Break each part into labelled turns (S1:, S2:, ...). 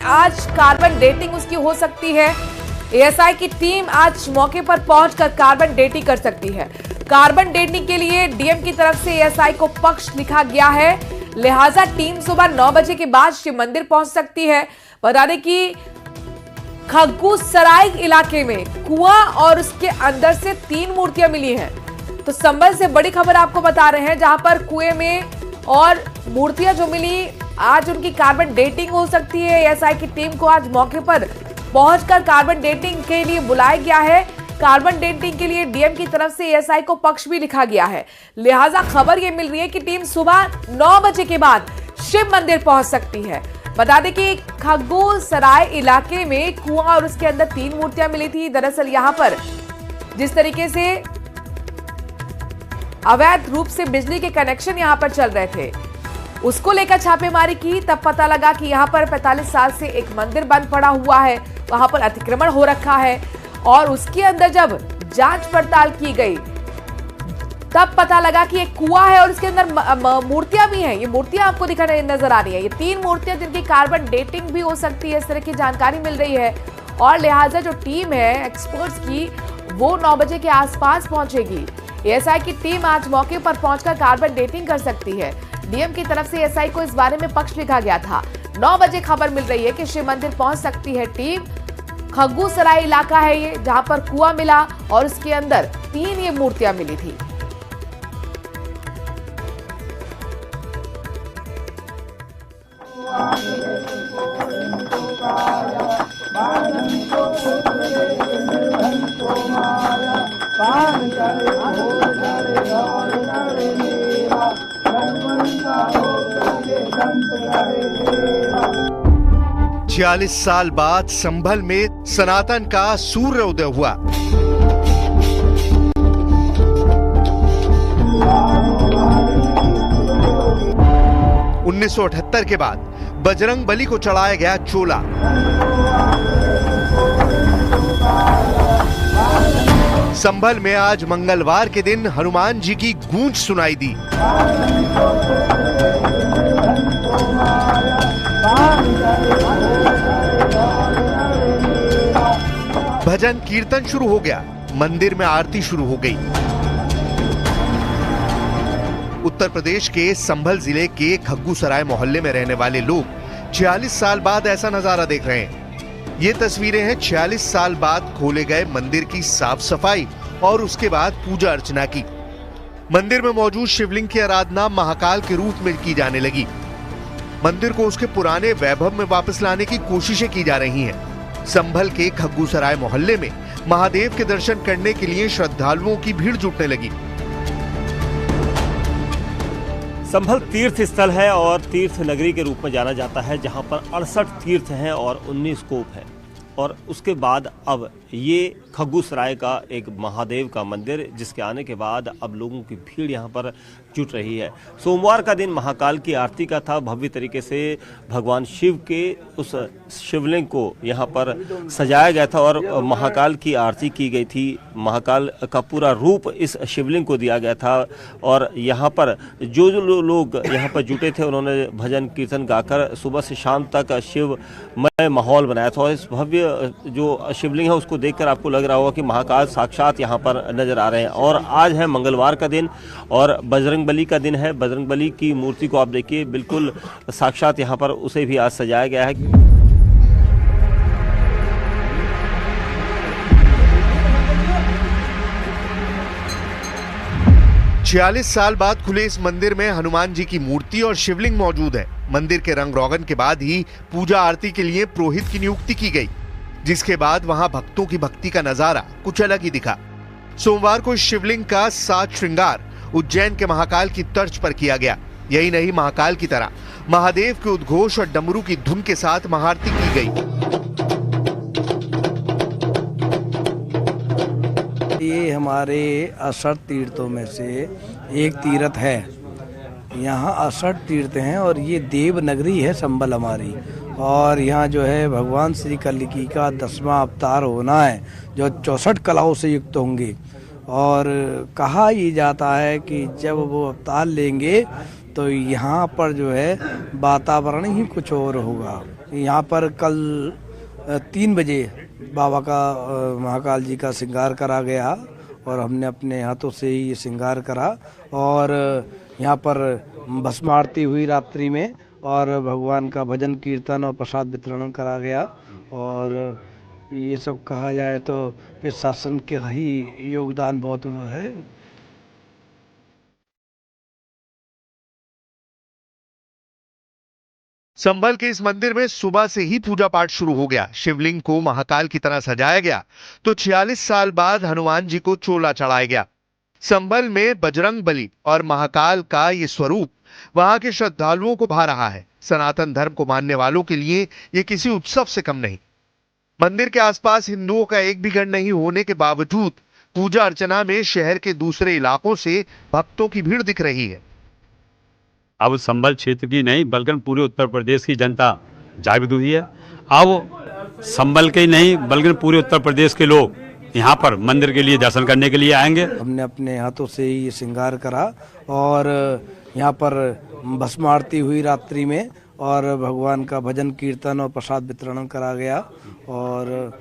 S1: आज carbon dating उसकी हो सकती है। एएसआई की टीम आज मौके पर पहुंचकर कार्बन डेटिंग कर सकती है। कार्बन डेटिंग के लिए डीएम की तरफ से एएसआई को पक्ष लिखा गया है, लिहाजा टीम सुबह 9 बजे के बाद शिव मंदिर पहुंच सकती है। बता दें कि खग्गू सराय इलाके में कुआं और उसके अंदर से 3 मूर्तियां मिली हैं। तो संभल से बड़ी खबर आपको बता रहे हैं, जहां पर कुएं में और मूर्तियां जो मिली, आज उनकी कार्बन डेटिंग हो सकती है। एएसआई की टीम को आज मौके पर पहुंचकर कार्बन डेटिंग के लिए बुलाया गया है। कार्बन डेटिंग के लिए डीएम की तरफ से एएसआई को पक्ष भी लिखा गया है, लिहाजा खबर यह मिल रही है कि टीम सुबह 9 बजे के बाद शिव मंदिर पहुंच सकती है। बता दें कि खग्गू सराय इलाके में कुआं और उसके अंदर 3 मूर्तियां मिली थी। दरअसल यहां पर जिस तरीके से अवैध रूप से बिजली के कनेक्शन यहां पर चल रहे थे, उसको लेकर छापेमारी की, तब पता लगा कि यहां पर 45 साल से एक मंदिर बंद पड़ा हुआ है, वहां पर अतिक्रमण हो रखा है। और उसके अंदर जब जांच पड़ताल की गई तब पता लगा कि एक कुआं है और उसके अंदर मूर्तियां भी हैं। ये मूर्तियां आपको दिखाने नजर आ रही है, ये 3 मूर्तियां जिनकी कार्बन डेटिंग भी हो सकती है, इस तरह की जानकारी मिल रही है। और लिहाजा जो टीम है एक्सपर्ट्स की, वो 9 बजे के आसपास पहुंचेगी। एएसआई की टीम आज मौके पर पहुंचकर कार्बन डेटिंग कर सकती है। डीएम की तरफ से एएसआई को इस बारे में पक्ष लिखा गया था। 9 बजे खबर मिल रही है कि शिव मंदिर पहुंच सकती है टीम। खग्गू सराय इलाका है ये, जहां पर कुआं मिला और उसके अंदर 3 ये मूर्तियां मिली थी।
S2: छियालीस साल बाद संभल में सनातन का सूर्योदय हुआ। उन्नीस सौ 78 के बाद बजरंग बली को चढ़ाया गया चोला। संभल में आज मंगलवार के दिन हनुमान जी की गूंज सुनाई दी। भजन कीर्तन शुरू हो गया, मंदिर में आरती शुरू हो गई। उत्तर प्रदेश के संभल जिले के खग्गू सराय मोहल्ले में रहने वाले लोग 46 साल बाद ऐसा नजारा देख रहे हैं। ये तस्वीरें हैं 46 साल बाद खोले गए मंदिर की साफ सफाई और उसके बाद पूजा अर्चना की। मंदिर में मौजूद शिवलिंग की आराधना महाकाल के रूप में की जाने लगी। मंदिर को उसके पुराने वैभव में वापस लाने की कोशिशें की जा रही हैं। संभल के खग्गू सराय मोहल्ले में महादेव के दर्शन करने के लिए श्रद्धालुओं की भीड़ जुटने लगी।
S3: संभल तीर्थ स्थल है और तीर्थ नगरी के रूप में जाना जाता है, जहां पर 68 तीर्थ हैं और 19 कूप हैं। और उसके बाद अब ये खग्गू सराय का एक महादेव का मंदिर, जिसके आने के बाद अब लोगों की भीड़ यहाँ पर जुट रही है। सोमवार का दिन महाकाल की आरती का था। भव्य तरीके से भगवान शिव के उस शिवलिंग को यहाँ पर सजाया गया था और महाकाल की आरती की गई थी। महाकाल का पूरा रूप इस शिवलिंग को दिया गया था और यहाँ पर जो लोग यहाँ पर जुटे थे, उन्होंने भजन कीर्तन गाकर सुबह से शाम तक शिवमय माहौल बनाया था। और इस भव्य जो शिवलिंग है उसको देखकर आपको लग रहा होगा कि महाकाल साक्षात यहाँ पर नजर आ रहे हैं। और आज है मंगलवार का दिन और बजरंग बली का दिन है। बजरंग बली की मूर्ति को आप देखिए, बिल्कुल साक्षात यहाँ पर उसे भी आज सजाया गया है।
S2: 46 साल बाद खुले इस मंदिर में हनुमान जी की मूर्ति और शिवलिंग मौजूद है। मंदिर के रंग रोगन के बाद ही पूजा आरती के लिए पुरोहित की नियुक्ति की गई, जिसके बाद वहां भक्तों की भक्ति का नजारा कुछ अलग ही दिखा। सोमवार को इस शिवलिंग का साज श्रृंगार उज्जैन के महाकाल की तर्ज पर किया गया। यही नहीं, महाकाल की तरह महादेव के उद्घोष और डमरू की धुन के साथ महाआरती की गई।
S4: ये हमारे 68 तीर्थों में से एक तीर्थ है। यहाँ 68 तीर्थ हैं और ये देव नगरी है संभल हमारी। और यहाँ जो है भगवान श्री कल्की का 10वां अवतार होना है, जो 64 कलाओं से युक्त होंगे। और कहा ये जाता है कि जब वो अवतार लेंगे तो यहाँ पर जो है वातावरण ही कुछ और होगा। यहाँ पर कल 3 बजे बाबा का महाकाल जी का श्रृंगार करा गया और हमने अपने हाथों से ही ये श्रृंगार करा और यहाँ पर भस्म आरती हुई रात्रि में और भगवान का भजन कीर्तन और प्रसाद वितरण करा गया। और ये सब कहा जाए तो प्रशासन के ही योगदान बहुत है।
S2: संभल के इस मंदिर में सुबह से ही पूजा पाठ शुरू हो गया। शिवलिंग को महाकाल की तरह सजाया गया तो 46 साल बाद हनुमान जी को चोला चढ़ाया गया। संभल में बजरंग बली और महाकाल का ये स्वरूप वहां के श्रद्धालुओं को भा रहा है। सनातन धर्म को मानने वालों के लिए ये किसी उत्सव से कम नहीं। मंदिर के आसपास हिंदुओं का एक भी घर नहीं होने के बावजूद पूजा अर्चना में शहर के दूसरे इलाकों से भक्तों की भीड़ दिख रही है।
S5: अब संभल क्षेत्र की नहीं बल्कि पूरे उत्तर प्रदेश की जनता जागृत हुई है। अब संभल के ही नहीं बल्कि पूरे उत्तर प्रदेश के लोग यहाँ पर मंदिर के लिए दर्शन करने के लिए आएंगे।
S4: हमने अपने हाथों से ही ये श्रृंगार करा और यहाँ पर भस्म आरती हुई रात्रि में और भगवान का भजन कीर्तन और प्रसाद वितरण करा गया। और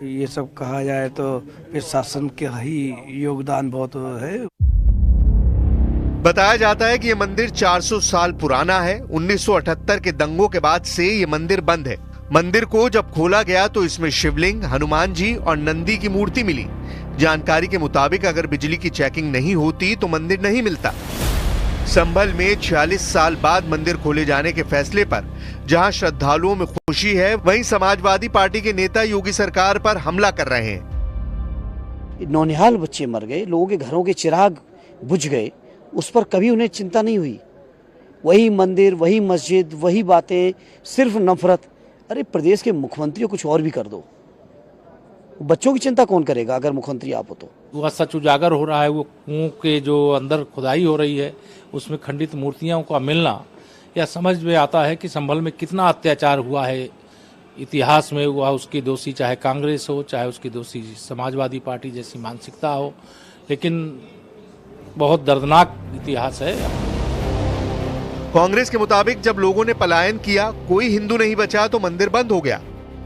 S4: ये सब कहा जाए तो प्रशासन के ही योगदान बहुत है।
S2: बताया जाता है कि यह मंदिर 400 साल पुराना है। 1978 के दंगों के बाद से ये मंदिर बंद है। मंदिर को जब खोला गया तो इसमें शिवलिंग, हनुमान जी और नंदी की मूर्ति मिली। जानकारी के मुताबिक अगर बिजली की चेकिंग नहीं होती तो मंदिर नहीं मिलता। संभल में 46 साल बाद मंदिर खोले जाने के फैसले पर जहां श्रद्धालुओं में खुशी है, वहीं समाजवादी पार्टी के नेता योगी सरकार पर हमला कर रहे हैं।
S6: नौनिहाल बच्चे मर गए, लोगों के घरों के चिराग बुझ गए, उस पर कभी उन्हें चिंता नहीं हुई। वही मंदिर, वही मस्जिद, वही बातें, सिर्फ नफरत। अरे प्रदेश के मुख्यमंत्री कुछ और भी कर दो, बच्चों की चिंता कौन करेगा अगर मुख्यमंत्री आप हो तो।
S7: वह सच उजागर हो रहा है। वो कुओं के जो अंदर खुदाई हो रही है उसमें खंडित मूर्तियों का मिलना, यह समझ में आता है कि संभल में कितना अत्याचार हुआ है, इतिहास में हुआ। उसकी दोषी चाहे कांग्रेस हो, चाहे उसकी दोषी समाजवादी पार्टी जैसी मानसिकता हो, लेकिन बहुत दर्दनाक इतिहास है।
S2: कांग्रेस के मुताबिक जब लोगों ने पलायन किया, कोई हिंदू नहीं बचा तो मंदिर बंद हो गया।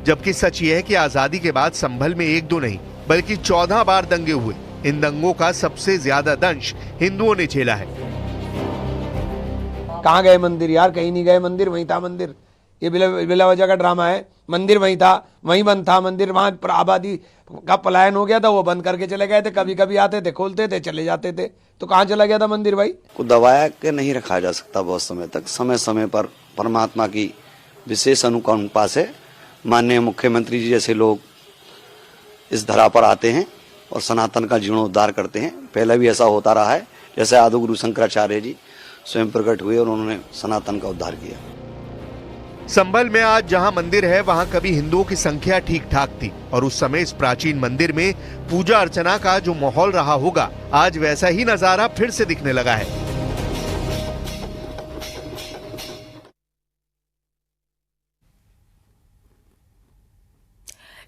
S2: जबकि सच यह है कि आजादी के बाद संभल में 1-2 नहीं बल्कि 14 बार दंगे हुए। इन दंगों का सबसे ज्यादा दंश हिंदुओं ने झेला है।
S8: कहाँ गए मंदिर यार? कहीं नहीं गए मंदिर, वहीं था मंदिर। ये बिला वजह का ड्रामा है। मंदिर वहीं था, वहीं बंद था मंदिर। वहां पर आबादी का पलायन हो गया था, वो बंद करके चले गए थे। कभी कभी आते थे, खोलते थे, चले जाते थे। तो कहाँ चला गया था मंदिर भाई?
S9: को दबाया के नहीं रखा जा सकता बहुत समय तक। समय समय पर परमात्मा की विशेष अनुकंपा से माननीय मुख्यमंत्री जी जैसे लोग इस धरा पर आते हैं और सनातन का जीर्णोद्धार करते हैं। पहले भी ऐसा होता रहा है। जैसे आदिगुरु शंकराचार्य जी स्वयं प्रकट हुए और उन्होंने सनातन का उद्धार किया।
S2: संभल में आज जहां मंदिर है वहां कभी हिंदुओं की संख्या ठीक ठाक थी और उस समय इस प्राचीन मंदिर में पूजा अर्चना का जो माहौल रहा होगा, आज वैसा ही नजारा फिर से दिखने लगा है।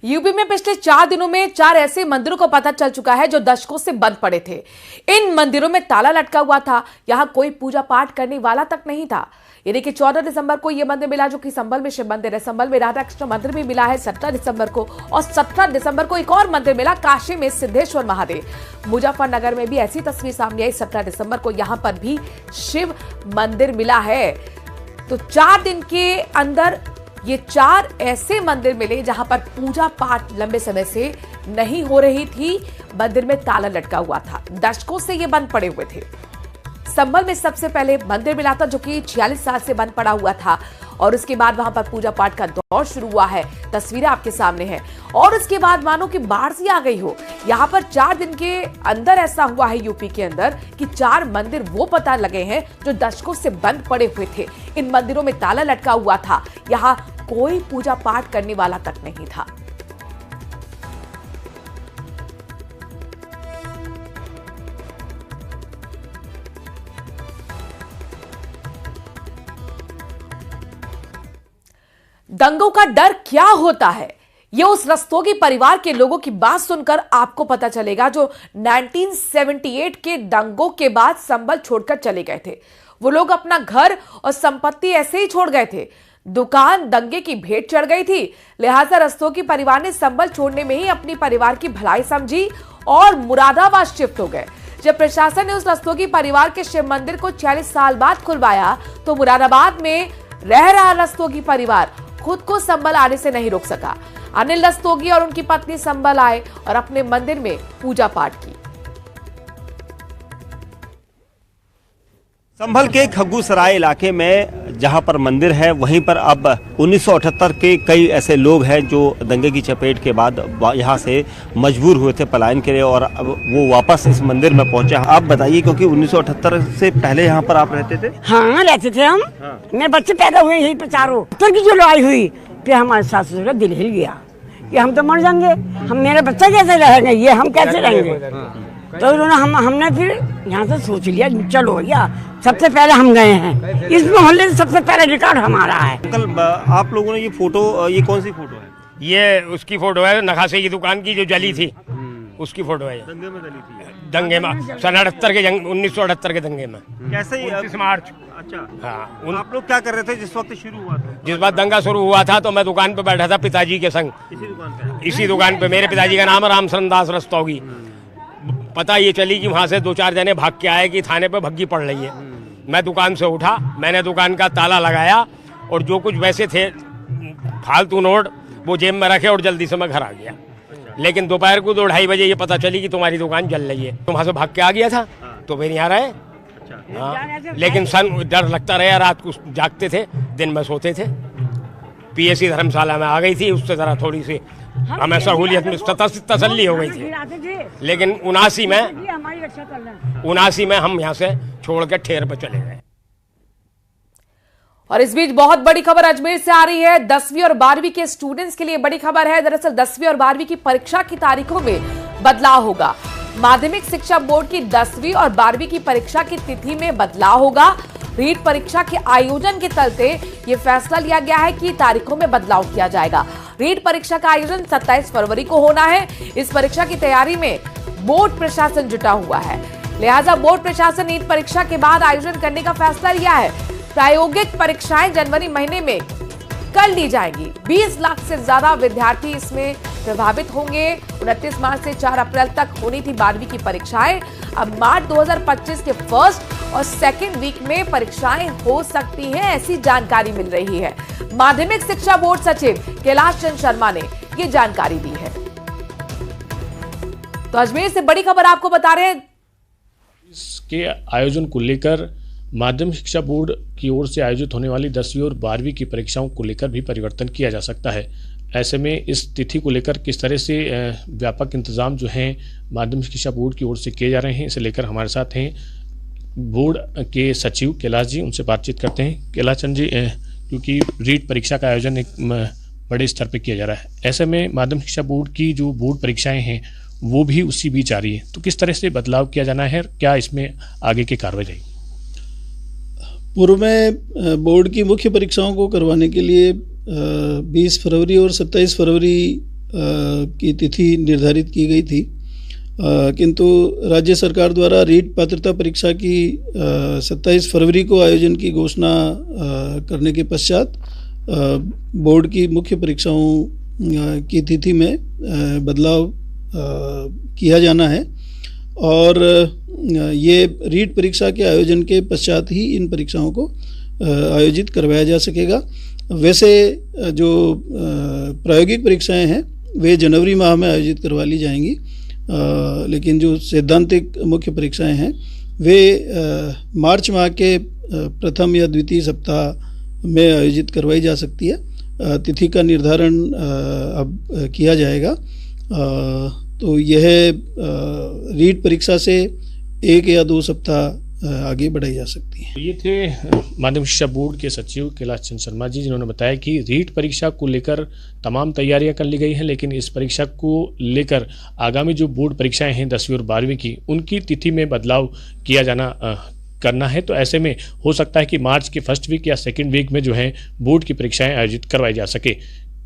S1: यूपी में पिछले 4 दिनों में 4 ऐसे मंदिरों को पता चल चुका है जो दशकों से बंद पड़े थे। इन मंदिरों में ताला लटका हुआ था। यहां कोई पूजा पाठ करने वाला तक नहीं था। यानी कि 14 दिसंबर को यह मंदिर मिला जो कि संभल में शिव मंदिर है। संभल में राधा कृष्ण मंदिर भी मिला है 17 दिसंबर को, और 17 दिसंबर को एक और मंदिर मिला काशी में सिद्धेश्वर महादेव। मुजफ्फरनगर में भी ऐसी तस्वीर सामने आई 17 दिसंबर को, यहां पर भी शिव मंदिर मिला है। तो 4 दिन के अंदर ये 4 ऐसे मंदिर मिले जहां पर पूजा पाठ लंबे समय से नहीं हो रही थी। मंदिर में ताला लटका हुआ था, दशकों से ये बंद पड़े हुए थे। संभल में सबसे पहले मंदिर मिला था जो कि 46 साल से बंद पड़ा हुआ था, और उसके बाद वहां पर पूजा पाठ का दौर शुरू हुआ है। तस्वीरें आपके सामने हैं। और उसके बाद मानो कि बाढ़ सी आ गई हो। यहां पर 4 दिन के अंदर ऐसा हुआ है यूपी के अंदर कि 4 मंदिर वो पता लगे हैं जो दशकों से बंद पड़े हुए थे। इन मंदिरों में ताला लटका हुआ था। यहां कोई पूजा पाठ करने वाला तक नहीं था। दंगों का डर क्या होता है, ये उस रस्तोगी परिवार के लोगों की बात सुनकर आपको पता चलेगा जो 1978 के दंगों के बाद संभल छोड़कर चले गए थे। वो लोग अपना घर और संपत्ति ऐसे ही छोड़ गए थे। दुकान दंगे की भेंट चढ़ गई थी। लिहाजा रस्तोगी परिवार ने संभल छोड़ने में ही अपनी परिवार की भलाई समझी और मुरादाबाद शिफ्ट हो गए। जब प्रशासन ने उस रस्तोगी परिवार के शिव मंदिर को 40 साल बाद खुलवाया तो मुरादाबाद में रह रहा रस्तोगी परिवार खुद को संभल आने से नहीं रोक सका। अनिल रस्तोगी और उनकी पत्नी संभल आए और अपने मंदिर में पूजा पाठ की।
S3: संभल के खग्गू सराय इलाके में जहां पर मंदिर है वहीं पर अब 1978 के कई ऐसे लोग हैं जो दंगे की चपेट के बाद यहां से मजबूर हुए थे पलायन के लिए और अब वो वापस इस मंदिर में पहुंचे। आप बताइए, क्योंकि 1978 से पहले यहां पर आप रहते थे?
S10: हाँ, रहते थे हम। मेरे बच्चे पैदा हुए यही पे चारों। उत्तर की जो लड़ाई हुई फिर हमारे सास ससुर का दिल हिल गया कि हम तो मर जाएंगे, हम मेरा बच्चा कैसे रहेंगे, ये हम कैसे रहेंगे। तो उन्होंने हमने फिर यहाँ से सोच लिया चलो भैया सबसे पहले हम गए हैं, इस मोहल्ले से सबसे पहले रिकॉर्ड हमारा है।
S3: अंकल, आप लोगों ने ये फोटो, ये कौन सी फोटो है?
S11: ये उसकी फोटो है नखासे की दुकान की जो जली थी, उसकी फोटो है।
S3: दंगे में जली थी?
S11: दंगे में सन 78 के 1978 के दंगे में।
S3: कैसे?
S11: 29 मार्च।
S3: अच्छा।
S11: हाँ।
S3: आप लोग क्या कर रहे थे जिस वक्त शुरू हुआ था?
S11: जिस बात दंगा शुरू हुआ था तो मैं दुकान पे बैठा था पिताजी के संग। इसी दुकान पे मेरे पिताजी का नाम है रामशरण दास रस्तोगी। पता ये चली कि वहाँ से 2-4 जने भाग के आए कि थाने पे भग्गी पड़ रही है। मैं दुकान से उठा, मैंने दुकान का ताला लगाया और जो कुछ वैसे थे फालतू नोट वो जेब में रखे और जल्दी से मैं घर आ गया। लेकिन दोपहर को 2-2:30 बजे ये पता चली कि तुम्हारी दुकान जल रही है। तो वहाँ से भाग के आ गया था तो फिर यहाँ रहे। हाँ, लेकिन डर लगता रहा, रात को जागते थे, दिन में सोते थे। पीएससी धर्मशाला में आ गई थी, उससे जरा थोड़ी सी हमें सहूलियत में तसल्ली हो गई थी। लेकिन 79 में हम यहाँ से छोड़ के ठेर पे चले गए।
S1: और इस बीच बहुत बड़ी खबर अजमेर से आ रही है। 10वीं और 12वीं के स्टूडेंट्स के लिए बड़ी खबर है। दरअसल 10वीं और 12वीं की परीक्षा की तारीखों में बदलाव होगा। माध्यमिक शिक्षा बोर्ड की 10वीं और 12वीं की परीक्षा की तिथि में बदलाव होगा। रीट परीक्षा के आयोजन के चलते ये फैसला लिया गया है कि तारीखों में बदलाव किया जाएगा। रीट परीक्षा का आयोजन 27 फरवरी को होना है। इस परीक्षा की तैयारी में बोर्ड प्रशासन जुटा हुआ है। लिहाजा बोर्ड प्रशासन नीट परीक्षा के बाद आयोजन करने का फैसला लिया है। प्रायोगिक परीक्षाएं जनवरी महीने में कर ली जाएंगी। 20 लाख से ज्यादा विद्यार्थी इसमें प्रभावित होंगे। 29 मार्च से 4 अप्रैल तक होनी थी 12वीं की परीक्षाएं। अब मार्च 2025 के फर्स्ट और सेकेंड वीक में परीक्षाएं हो सकती हैं, ऐसी जानकारी मिल रही है। माध्यमिक शिक्षा बोर्ड सचिव कैलाश चंद शर्मा ने ये जानकारी दी है। तो अजमेर से बड़ी खबर आपको बता रहे हैं।
S12: इसके आयोजन को लेकर माध्यमिक शिक्षा बोर्ड की ओर से आयोजित होने वाली 10वीं और 12वीं की परीक्षाओं को लेकर भी परिवर्तन किया जा सकता है। ऐसे में इस तिथि को लेकर किस तरह से व्यापक इंतजाम जो हैं माध्यमिक शिक्षा बोर्ड की ओर से किए जा रहे हैं, इसे लेकर हमारे साथ हैं बोर्ड के सचिव कैलाश जी। उनसे बातचीत करते हैं। कैलाश चंद जी, क्योंकि रीट परीक्षा का आयोजन एक बड़े स्तर पर किया जा रहा है, ऐसे में माध्यमिक शिक्षा बोर्ड की जो बोर्ड परीक्षाएँ हैं वो भी उसी बीच आ रही है, तो किस तरह से बदलाव किया जाना है, क्या इसमें आगे की कार्रवाई रहेगी?
S13: पूर्व में बोर्ड की मुख्य परीक्षाओं को करवाने के लिए 20 फरवरी और 27 फरवरी की तिथि निर्धारित की गई थी, किंतु राज्य सरकार द्वारा रीट पात्रता परीक्षा की 27 फरवरी को आयोजन की घोषणा करने के पश्चात बोर्ड की मुख्य परीक्षाओं की तिथि में बदलाव किया जाना है और ये रीट परीक्षा के आयोजन के पश्चात ही इन परीक्षाओं को आयोजित करवाया जा सकेगा। वैसे जो प्रायोगिक परीक्षाएं हैं वे जनवरी माह में आयोजित करवा ली जाएंगी, लेकिन जो सैद्धांतिक मुख्य परीक्षाएं हैं वे मार्च माह के प्रथम या द्वितीय सप्ताह में आयोजित करवाई जा सकती है। तिथि का निर्धारण अब किया जाएगा। तो यह रीट परीक्षा से 1 या 2 सप्ताह आगे बढ़ाई जा सकती है।
S12: ये थे माध्यमिक शिक्षा बोर्ड के सचिव कैलाश चंद शर्मा जी, जिन्होंने बताया कि रीट परीक्षा को लेकर तमाम तैयारियां कर ली गई हैं, लेकिन इस परीक्षा को लेकर आगामी जो बोर्ड परीक्षाएं हैं 10वीं और 12वीं की, उनकी तिथि में बदलाव किया जाना करना है। तो ऐसे में हो सकता है कि मार्च के फर्स्ट वीक या सेकेंड वीक में जो है बोर्ड की परीक्षाएं आयोजित करवाई जा सके।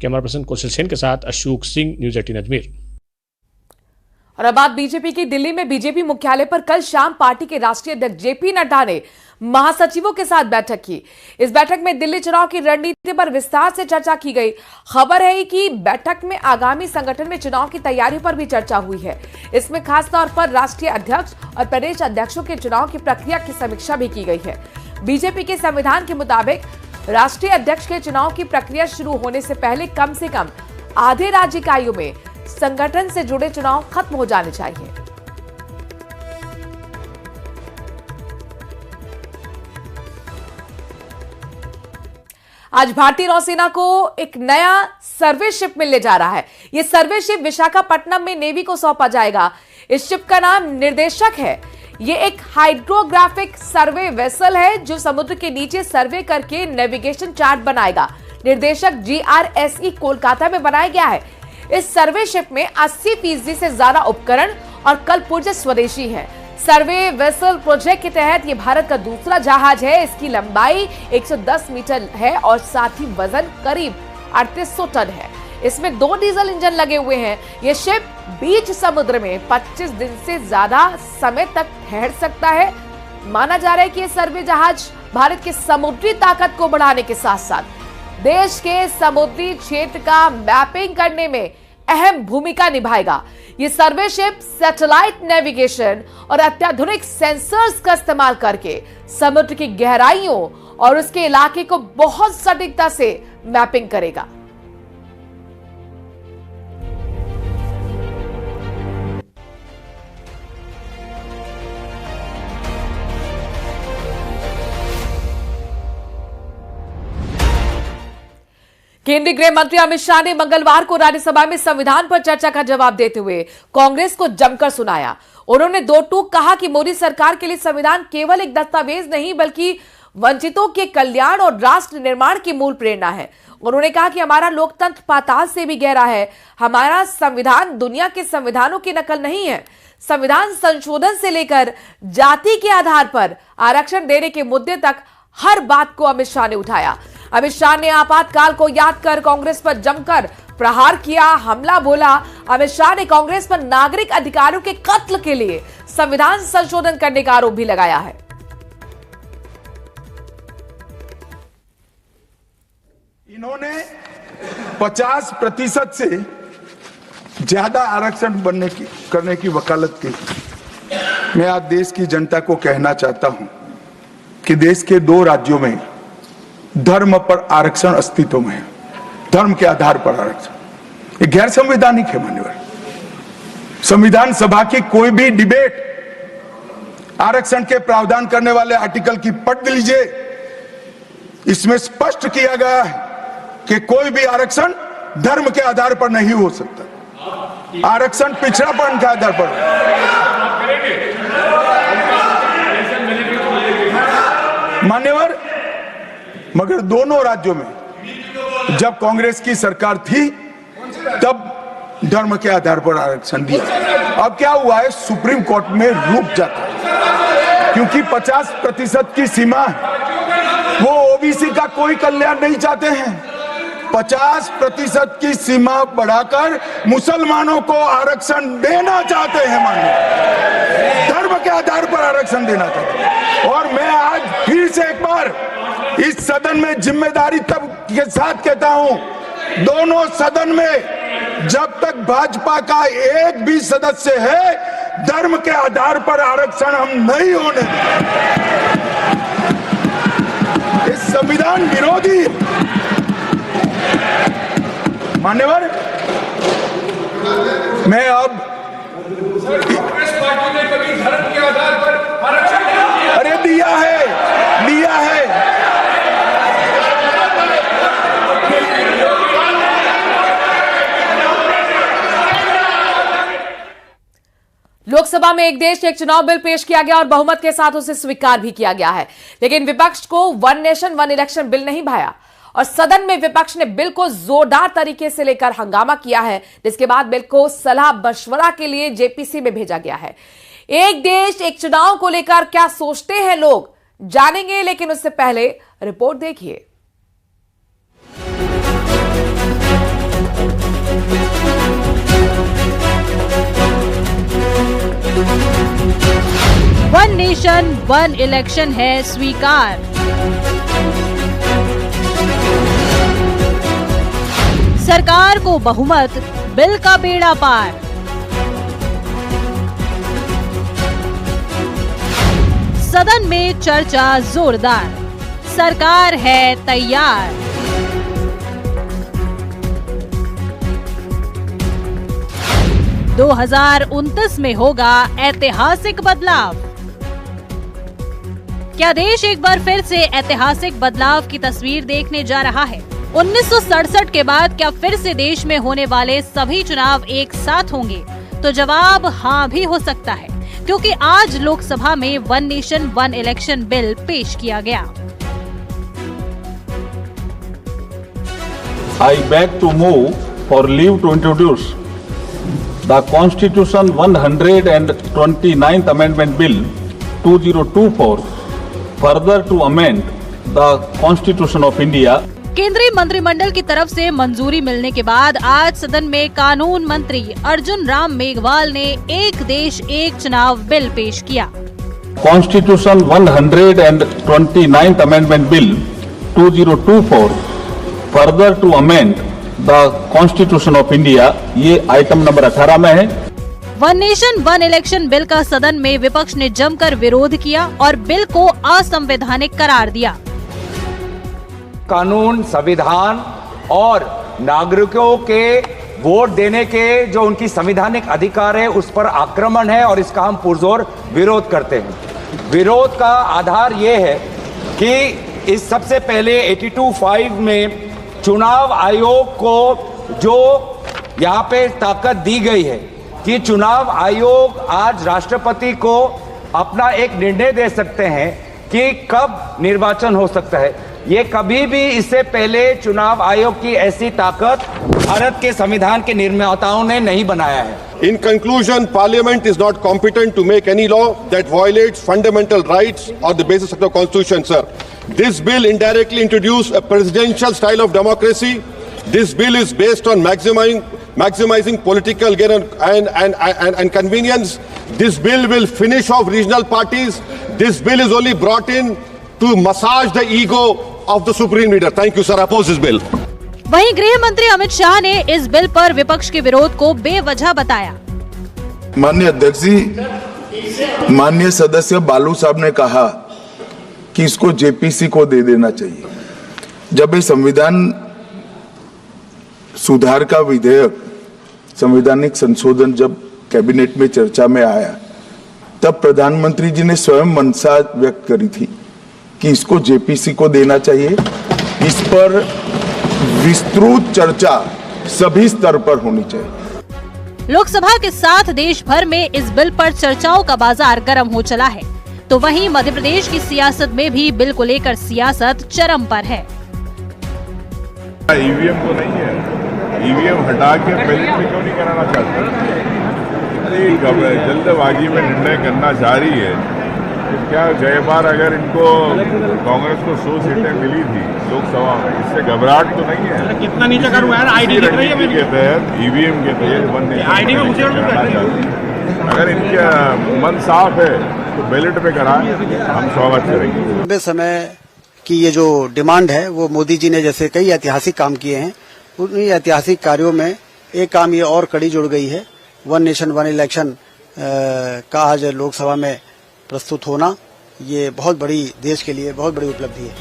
S12: कैमरा पर्सन कौशल सेन के साथ अशोक सिंह, न्यूज़ 18 अजमेर।
S1: और अब बात बीजेपी की। दिल्ली में बीजेपी मुख्यालय पर कल शाम पार्टी के राष्ट्रीय अध्यक्ष जेपी नड्डा ने महासचिवों के साथ बैठक की। इस बैठक में दिल्ली चुनाव की रणनीति पर विस्तार से चर्चा की गई। खबर है कि बैठक में आगामी संगठन में चुनाव की तैयारियों पर भी चर्चा हुई है। इसमें खासतौर पर राष्ट्रीय अध्यक्ष और प्रदेश अध्यक्षों के चुनाव की प्रक्रिया की समीक्षा भी की गई है। बीजेपी के संविधान के मुताबिक राष्ट्रीय अध्यक्ष के चुनाव की प्रक्रिया शुरू होने से कम आधे राज्य इकाइयों में संगठन से जुड़े चुनाव खत्म हो जाने चाहिए। आज भारतीय नौसेना को एक नया सर्वे शिप मिलने जा रहा है। यह सर्वे शिप विशाखापट्टनम में नेवी को सौंपा जाएगा। इस शिप का नाम निर्देशक है। यह एक हाइड्रोग्राफिक सर्वे वेसल है जो समुद्र के नीचे सर्वे करके नेविगेशन चार्ट बनाएगा। निर्देशक GRSE कोलकाता में बनाया गया है। इस सर्वे शिप में 80% से ज्यादा उपकरण और कल पुर्जे स्वदेशी है। सर्वे वेसल प्रोजेक्ट के तहत यह भारत का दूसरा जहाज है। इसकी लंबाई 110 मीटर है और साथ ही वजन करीब 3800 टन है। इसमें 2 डीजल इंजन लगे हुए हैं। यह शिप बीच समुद्र में 25 दिन से ज्यादा समय तक ठहर सकता है। माना जा रहा है कि यह सर्वे जहाज भारत की समुद्री ताकत को बढ़ाने के साथ साथ देश के समुद्री क्षेत्र का मैपिंग करने में अहम भूमिका निभाएगा। ये सर्वे शिप सैटेलाइट नेविगेशन और अत्याधुनिक सेंसर्स का इस्तेमाल करके समुद्र की गहराइयों और उसके इलाके को बहुत सटीकता से मैपिंग करेगा। केंद्रीय गृह मंत्री अमित शाह ने मंगलवार को राज्यसभा में संविधान पर चर्चा का जवाब देते हुए कांग्रेस को जमकर सुनाया। उन्होंने 2 टूक कहा कि मोदी सरकार के लिए संविधान केवल एक दस्तावेज नहीं बल्कि वंचितों के कल्याण और राष्ट्र निर्माण की मूल प्रेरणा है। उन्होंने कहा कि हमारा लोकतंत्र पाताल से भी गहरा है। हमारा संविधान दुनिया के संविधानों की नकल नहीं है। संविधान संशोधन से लेकर जाति के आधार पर आरक्षण देने के मुद्दे तक हर बात को अमित शाह ने उठाया। अमित शाह ने आपातकाल को याद कर कांग्रेस पर जमकर प्रहार किया, हमला बोला। अमित शाह ने कांग्रेस पर नागरिक अधिकारों के कत्ल के लिए संविधान संशोधन करने का आरोप भी लगाया है।
S14: इन्होंने 50% से ज्यादा आरक्षण करने की वकालत की। मैं आज देश की जनता को कहना चाहता हूं कि देश के 2 राज्यों में धर्म पर आरक्षण अस्तित्व में है। धर्म के आधार पर आरक्षण ये गैर संवैधानिक है। मान्यवर, संविधान सभा की कोई भी डिबेट आरक्षण के प्रावधान करने वाले आर्टिकल की पढ़ लीजिए। इसमें स्पष्ट किया गया है कि कोई भी आरक्षण धर्म के आधार पर नहीं हो सकता। आरक्षण पिछड़ापन के आधार पर। मान्यवर, मगर दोनों राज्यों में जब कांग्रेस की सरकार थी तब धर्म के आधार पर आरक्षण दिया। अब क्या हुआ है, सुप्रीम कोर्ट में रुक जाता है क्योंकि 50% की सीमा है। वो ओबीसी का कोई कल्याण नहीं चाहते हैं। 50% की सीमा बढ़ाकर मुसलमानों को आरक्षण देना चाहते हैं। मानिए, धर्म के आधार पर आरक्षण देना चाहते हैं। और मैं आज फिर से एक बार इस सदन में जिम्मेदारी तब के साथ कहता हूं, दोनों सदन में जब तक भाजपा का एक भी सदस्य है, धर्म के आधार पर आरक्षण हम नहीं होने देंगे। इस संविधान विरोधी मान्यवर, मैं अब कांग्रेस पार्टी ने कभी धर्म के आधार पर आरक्षण अरे दिया है।
S1: लोकसभा में एक देश एक चुनाव बिल पेश किया गया और बहुमत के साथ उसे स्वीकार भी किया गया है। लेकिन विपक्ष को 1 नेशन 1 इलेक्शन बिल नहीं भाया और सदन में विपक्ष ने बिल को जोरदार तरीके से लेकर हंगामा किया है, जिसके बाद बिल को सलाह मशवरा के लिए जेपीसी में भेजा गया है। एक देश एक चुनाव को लेकर क्या सोचते हैं लोग, जानेंगे, लेकिन उससे पहले रिपोर्ट देखिए।
S15: नेशन वन इलेक्शन है स्वीकार। सरकार को बहुमत, बिल का बेड़ा पार। सदन में चर्चा जोरदार, सरकार है तैयार। दो 2029 में होगा ऐतिहासिक बदलाव। क्या देश एक बार फिर से ऐतिहासिक बदलाव की तस्वीर देखने जा रहा है? 1967 के बाद क्या फिर से देश में होने वाले सभी चुनाव एक साथ होंगे? तो जवाब हाँ भी हो सकता है, क्योंकि आज लोकसभा में one nation one election bill पेश किया गया।
S16: I beg to move for leave to introduce the Constitution 129th Amendment Bill 2024, further to amend the Constitution of India.
S15: केंद्रीय मंत्रिमंडल की तरफ से मंजूरी मिलने के बाद आज सदन में कानून मंत्री अर्जुन राम मेघवाल ने एक देश एक चुनाव बिल पेश किया।
S16: Constitution 129th Amendment Bill 2024, further to amend the Constitution of India, ये आइटम नंबर 18 में है।
S15: One nation one election bill का सदन में विपक्ष ने जमकर विरोध किया और बिल को असंवैधानिक करार दिया।
S17: कानून, संविधान और नागरिकों के वोट देने के जो उनकी संवैधानिक अधिकार है उस पर आक्रमण है और इसका हम पुरजोर विरोध करते हैं। विरोध का आधार ये है कि इस सबसे पहले 82(5) में चुनाव आयोग को जो यहाँ पे ताकत दी गई है कि चुनाव आयोग आज राष्ट्रपति को अपना एक निर्णय दे सकते हैं कि कब निर्वाचन हो सकता है। ये कभी भी इससे पहले चुनाव आयोग की ऐसी ताकत भारत के संविधान के निर्माताओं ने नहीं बनाया है।
S18: In conclusion, Parliament is not competent to make any law that violates fundamental rights or the basis of the Constitution, sir. This bill indirectly introduced a presidential style of democracy. This bill is based on maximizing political gain and convenience. This bill will finish off regional parties. This bill is only brought in to massage the ego of the supreme leader. Thank you, sir. Oppose this bill.
S15: वहीं गृह मंत्री अमित शाह ने इस bill पर विपक्ष के विरोध को बेवजह बताया।
S14: माननीय अध्यक्ष जी, माननीय सदस्य बालू साहब ने कहा कि इसको जेपीसी को दे देना चाहिए। जब ये संविधान सुधार का विधेयक, संवैधानिक संशोधन जब कैबिनेट में चर्चा में आया, तब प्रधानमंत्री जी ने स्वयं मंशा व्यक्त करी थी कि इसको जेपीसी को देना चाहिए। इस पर विस्तृत चर्चा सभी स्तर पर होनी चाहिए।
S15: लोकसभा के साथ देश भर में इस बिल पर चर्चाओं का बाजार गर्म हो चला है, तो वहीं मध्य प्रदेश की सियासत में भी बिल को लेकर सियासत चरम पर है।
S19: ईवीएम तो नहीं है, ईवीएम हटा के बैलेट में क्यों नहीं कराना चाहते? जल्दबाजी में निर्णय करना चाह रही है। क्या गए बार अगर इनको कांग्रेस को 100 सीटें मिली थी लोकसभा में, इससे घबराहट तो नहीं है?
S11: कितना नीचे करूँ यार, आईडी
S19: के तहत, ईवीएम के तहत आईडी में अगर इनका मन साफ है तो बैलेट में कराएं, हम स्वागत करेंगे।
S6: लंबे समय की ये जो डिमांड है वो मोदी जी ने जैसे कई ऐतिहासिक काम किए हैं, उन्हीं ऐतिहासिक कार्यों में एक काम ये और कड़ी जुड़ गई है। वन नेशन वन इलेक्शन का आज लोकसभा में प्रस्तुत होना, ये बहुत बड़ी देश के लिए बहुत बड़ी उपलब्धि है।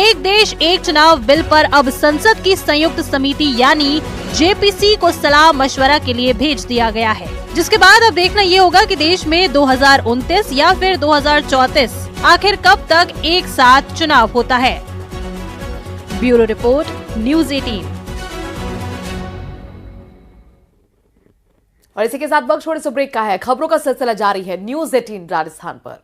S15: एक देश एक चुनाव बिल पर अब संसद की संयुक्त समिति यानी जेपीसी को सलाह मशवरा के लिए भेज दिया गया है, जिसके बाद अब देखना ये होगा कि देश में 2029 या फिर 2034 आखिर कब तक एक साथ चुनाव होता है। Bureau report, news 18।
S1: और इसी के साथ वक्त छोड़े से ब्रेक का है। खबरों का सिलसिला जारी है न्यूज़ 18 राजस्थान पर।